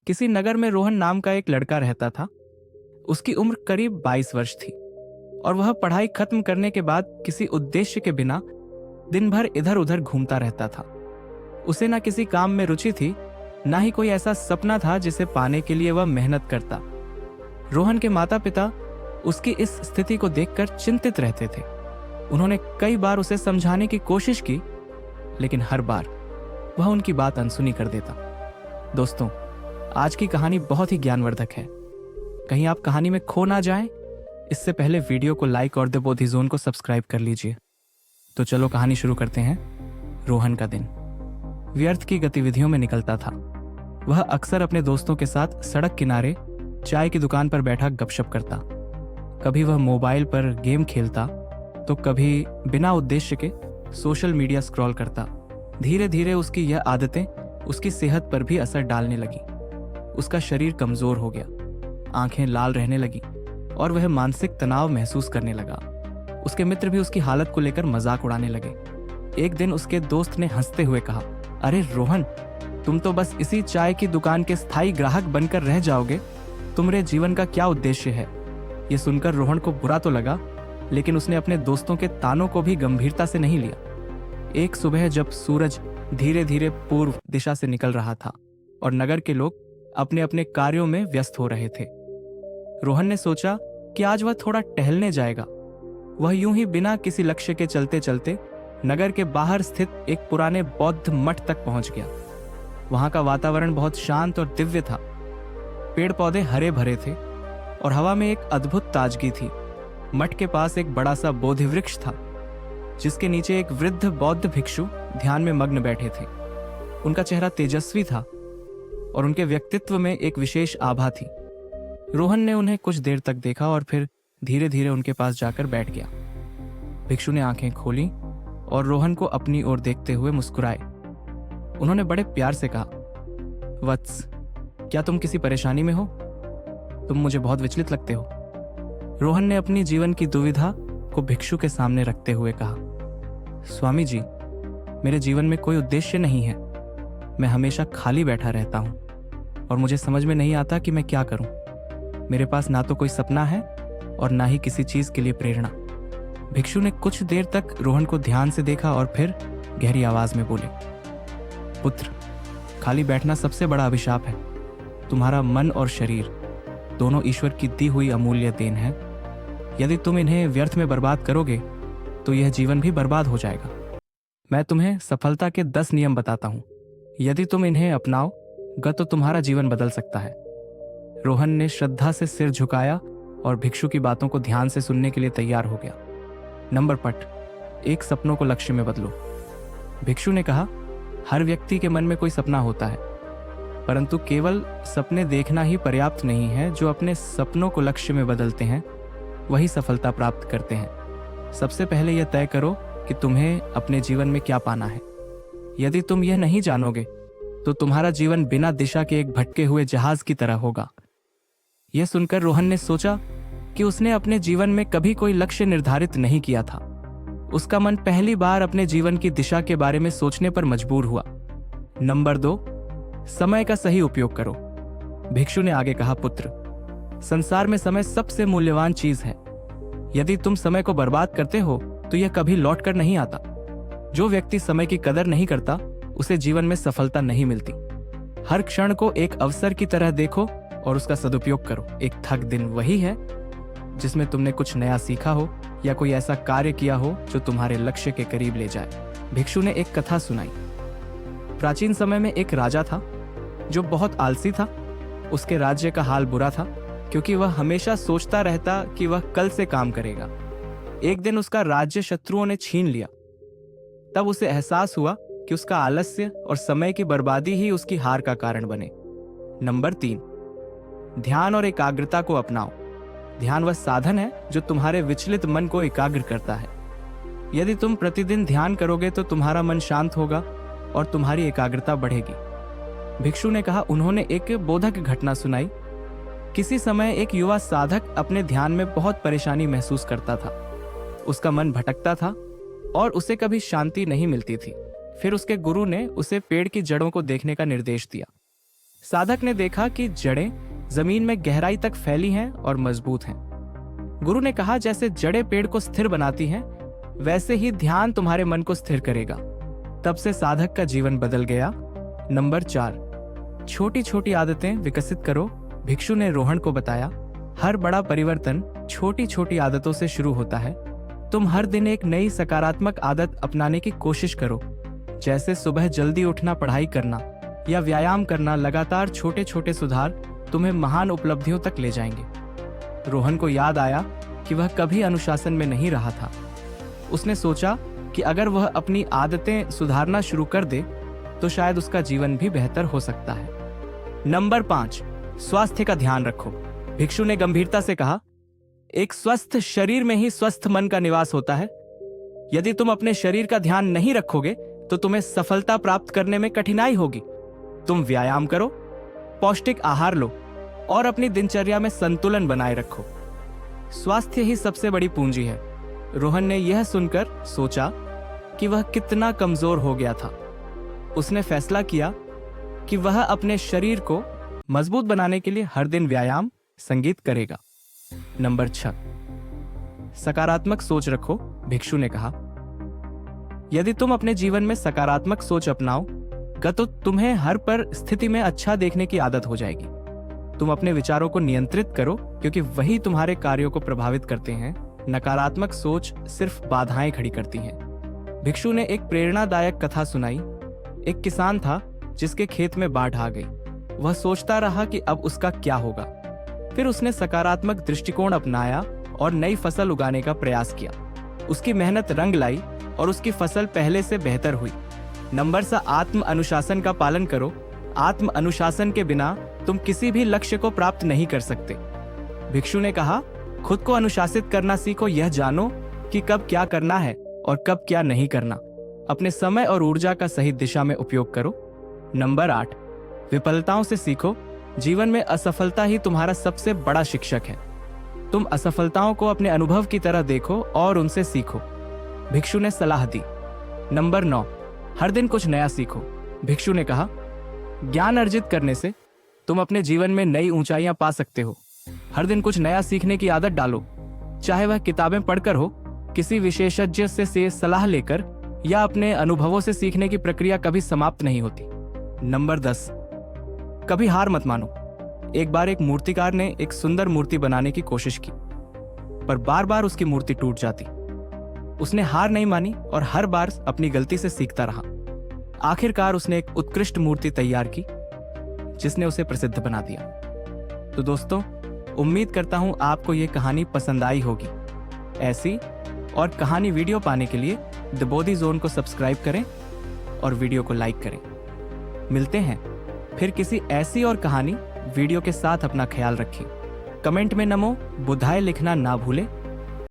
किसी नगर में रोहन नाम का एक लड़का रहता था। उसकी उम्र करीब 22 वर्ष थी और वह पढ़ाई खत्म करने के बाद किसी उद्देश्य के बिना दिन भर इधर उधर घूमता रहता था। उसे ना किसी काम में रुचि थी, ना ही कोई ऐसा सपना था जिसे पाने के लिए वह मेहनत करता। रोहन के माता पिता उसकी इस स्थिति को देखकर चिंतित रहते थे। उन्होंने कई बार उसे समझाने की कोशिश की, लेकिन हर बार वह उनकी बात अनसुनी कर देता। दोस्तों, आज की कहानी बहुत ही ज्ञानवर्धक है। कहीं आप कहानी में खो ना जाएं, इससे पहले वीडियो को लाइक और द बोधि जोन को सब्सक्राइब कर लीजिए। तो चलो कहानी शुरू करते हैं। रोहन का दिन व्यर्थ की गतिविधियों में निकलता था। वह अक्सर अपने दोस्तों के साथ सड़क किनारे चाय की दुकान पर बैठा गपशप करता। कभी वह मोबाइल पर गेम खेलता तो कभी बिना उद्देश्य के सोशल मीडिया स्क्रॉल करता। धीरे धीरे उसकी यह आदतें उसकी सेहत पर भी असर डालने लगी। उसका शरीर कमजोर हो गया, आंखें लाल रहने लगी और वह मानसिक तनाव महसूस करने लगा। उसके मित्र भी उसकी हालत को लेकर मजाक उड़ाने लगे। एक दिन उसके दोस्त ने हंसते हुए कहा, अरे रोहन, तुम तो बस इसी चाय की दुकान के स्थायी ग्राहक बनकर रह जाओगे। तुम्हारे जीवन का क्या उद्देश्य है? यह सुनकर रोहन को बुरा तो लगा, लेकिन उसने अपने दोस्तों के तानों को भी गंभीरता से नहीं लिया। एक सुबह जब सूरज धीरे धीरे पूर्व दिशा से निकल रहा था और नगर के लोग अपने अपने कार्यों में व्यस्त हो रहे थे, रोहन ने सोचा कि आज वह थोड़ा टहलने जाएगा। वह यूं ही बिना किसी लक्ष्य के चलते चलते नगर के बाहर स्थित एक पुराने बौद्ध मठ तक पहुंच गया। वहां का वातावरण बहुत शांत और दिव्य था। पेड़ पौधे हरे भरे थे और हवा में एक अद्भुत ताजगी थी। मठ के पास एक बड़ा सा बोधि वृक्ष था, जिसके नीचे एक वृद्ध बौद्ध भिक्षु ध्यान में मग्न बैठे थे। उनका चेहरा तेजस्वी था और उनके व्यक्तित्व में एक विशेष आभा थी। रोहन ने उन्हें कुछ देर तक देखा और फिर धीरे धीरे उनके पास जाकर बैठ गया। भिक्षु ने आंखें खोली और रोहन को अपनी ओर देखते हुए मुस्कुराए। उन्होंने बड़े प्यार से कहा, वत्स, क्या तुम किसी परेशानी में हो? तुम मुझे बहुत विचलित लगते हो। रोहन ने अपनी जीवन की दुविधा को भिक्षु के सामने रखते हुए कहा, स्वामी जी, मेरे जीवन में कोई उद्देश्य नहीं है। मैं हमेशा खाली बैठा रहता हूं और मुझे समझ में नहीं आता कि मैं क्या करूं। मेरे पास ना तो कोई सपना है और ना ही किसी चीज के लिए प्रेरणा। भिक्षु ने कुछ देर तक रोहन को ध्यान से देखा और फिर गहरी आवाज में बोले, पुत्र, खाली बैठना सबसे बड़ा अभिशाप है। तुम्हारा मन और शरीर दोनों ईश्वर की दी हुई अमूल्य देन है। यदि तुम इन्हें व्यर्थ में बर्बाद करोगे तो यह जीवन भी बर्बाद हो जाएगा। मैं तुम्हें सफलता के 10 नियम बताता हूं। यदि तुम इन्हें अपनाओगे तो तुम्हारा जीवन बदल सकता है। रोहन ने श्रद्धा से सिर झुकाया और भिक्षु की बातों को ध्यान से सुनने के लिए तैयार हो गया। नंबर पट, एक सपनों को लक्ष्य में बदलो। भिक्षु ने कहा, हर व्यक्ति के मन में कोई सपना होता है, परंतु केवल सपने देखना ही पर्याप्त नहीं है। जो अपने सपनों को लक्ष्य में बदलते हैं वही सफलता प्राप्त करते हैं। सबसे पहले यह तय करो कि तुम्हें अपने जीवन में क्या पाना है। यदि तुम यह नहीं जानोगे तो तुम्हारा जीवन बिना दिशा के एक भटके हुए जहाज की तरह होगा। यह सुनकर रोहन ने सोचा कि उसने अपने जीवन में कभी कोई लक्ष्य निर्धारित नहीं किया था। उसका मन पहली बार अपने जीवन की दिशा के बारे में सोचने पर मजबूर हुआ। नंबर 2, समय का सही उपयोग करो। भिक्षु ने आगे कहा, पुत्र, संसार में समय सबसे मूल्यवान चीज है। यदि तुम समय को बर्बाद करते हो तो यह कभी लौट कर नहीं आता। जो व्यक्ति समय की कदर नहीं करता उसे जीवन में सफलता नहीं मिलती। हर क्षण को एक अवसर की तरह देखो और उसका सदुपयोग करो। एक थक दिन वही है जिसमें तुमने कुछ नया सीखा हो या कोई ऐसा कार्य किया हो जो तुम्हारे लक्ष्य के करीब ले जाए। भिक्षु ने एक कथा सुनाई। प्राचीन समय में एक राजा था जो बहुत आलसी था। उसके राज्य का हाल बुरा था क्योंकि वह हमेशा सोचता रहता कि वह कल से काम करेगा। एक दिन उसका राज्य शत्रुओं ने छीन लिया। तब उसे एहसास हुआ कि उसका आलस्य और समय की बर्बादी ही उसकी हार का कारण बने। नंबर 3, ध्यान और एकाग्रता को अपनाओ। ध्यान वह साधन है जो तुम्हारे विचलित मन को एकाग्र करता है। यदि तुम प्रतिदिन ध्यान करोगे तो तुम्हारा मन शांत होगा और तुम्हारी एकाग्रता बढ़ेगी। भिक्षु ने कहा, उन्होंने एक बोधक घटना सुनाई। किसी समय एक युवा साधक अपने ध्यान में बहुत परेशानी महसूस करता था। उसका मन भटकता था और उसे कभी शांति नहीं मिलती थी। फिर उसके गुरु ने उसे पेड़ की जड़ों को देखने का निर्देश दिया। साधक ने देखा कि जड़ें जमीन में गहराई तक फैली हैं और मजबूत हैं। गुरु ने कहा, जैसे जड़ें पेड़ को स्थिर बनाती हैं, वैसे ही ध्यान तुम्हारे मन को स्थिर करेगा। तब से साधक का जीवन बदल गया। नंबर 4, छोटी छोटी आदतें विकसित करो। भिक्षु ने रोहन को बताया, हर बड़ा परिवर्तन छोटी छोटी आदतों से शुरू होता है। तुम हर दिन एक नई सकारात्मक आदत अपनाने की कोशिश करो, जैसे सुबह जल्दी उठना, पढ़ाई करना या व्यायाम करना। लगातार छोटे छोटे सुधार तुम्हें महान उपलब्धियों तक ले जाएंगे। रोहन को याद आया कि वह कभी अनुशासन में नहीं रहा था। उसने सोचा कि अगर वह अपनी आदतें सुधारना शुरू कर दे तो शायद उसका जीवन भी बेहतर हो सकता है। नंबर 5, स्वास्थ्य का ध्यान रखो। भिक्षु ने गंभीरता से कहा, एक स्वस्थ शरीर में ही स्वस्थ मन का निवास होता है। यदि तुम अपने शरीर का ध्यान नहीं रखोगे तो तुम्हें सफलता प्राप्त करने में कठिनाई होगी। तुम व्यायाम करो, पौष्टिक आहार लो और अपनी दिनचर्या में संतुलन बनाए रखो। स्वास्थ्य ही सबसे बड़ी पूंजी है। रोहन ने यह सुनकर सोचा कि वह कितना कमजोर हो गया था। उसने फैसला किया कि वह अपने शरीर को मजबूत बनाने के लिए हर दिन व्यायाम, संगीत करेगा। नंबर 6, सकारात्मक सोच रखो। भिक्षु ने कहा, यदि तुम अपने जीवन में सकारात्मक सोच अपनाओगे तो तुम्हें हर परिस्थिति में अच्छा देखने की आदत हो जाएगी। तुम अपने विचारों को नियंत्रित करो, क्योंकि वही तुम्हारे कार्यों को प्रभावित करते हैं। नकारात्मक सोच सिर्फ बाधाएं खड़ी करती हैं। भिक्षु ने एक प्रेरणादायक कथा सुनाई। एक किसान था जिसके खेत में बाढ़ आ गई। वह सोचता रहा कि अब उसका क्या होगा। फिर उसने सकारात्मक दृष्टिकोण अपनाया और नई फसल उगाने का प्रयास किया। उसकी मेहनत रंग लाई और उसकी फसल पहले से बेहतर हुई। नंबर 7, आत्म अनुशासन का पालन करो। आत्म अनुशासन के बिना तुम किसी भी लक्ष्य को प्राप्त नहीं कर सकते। भिक्षु ने कहा, खुद को अनुशासित करना सीखो। यह जानो कि कब क्या करना है और कब क्या नहीं करना। अपने समय और ऊर्जा का सही दिशा में उपयोग करो। नंबर 8, विफलताओं से सीखो। जीवन में असफलता ही तुम्हारा सबसे बड़ा शिक्षक है। तुम असफलताओं को अपने अनुभव की तरह देखो और उनसे सीखो। भिक्षु ने सलाह दी। नंबर 9, हर दिन कुछ नया सीखो। भिक्षु ने कहा, ज्ञान अर्जित करने से तुम अपने जीवन में नई ऊंचाइयां पा सकते हो। हर दिन कुछ नया सीखने की आदत डालो, चाहे वह किताबें पढ़कर हो, किसी विशेषज्ञ से सलाह लेकर या अपने अनुभवों से। सीखने की प्रक्रिया कभी समाप्त नहीं होती। नंबर 10, कभी हार मत मानो। एक बार एक मूर्तिकार ने एक सुंदर मूर्ति बनाने की कोशिश की, पर बार बार उसकी मूर्ति टूट जाती। उसने हार नहीं मानी और हर बार अपनी गलती से सीखता रहा। आखिरकार उसने एक उत्कृष्ट मूर्ति तैयार की जिसने उसे प्रसिद्ध बना दिया। तो दोस्तों, उम्मीद करता हूं आपको यह कहानी पसंद आई होगी। ऐसी और कहानी वीडियो पाने के लिए द बोधी जोन को सब्सक्राइब करें और वीडियो को लाइक करें। मिलते हैं फिर किसी ऐसी और कहानी वीडियो के साथ। अपना ख्याल रखिए। कमेंट में नमो बुद्धाय लिखना ना भूलें।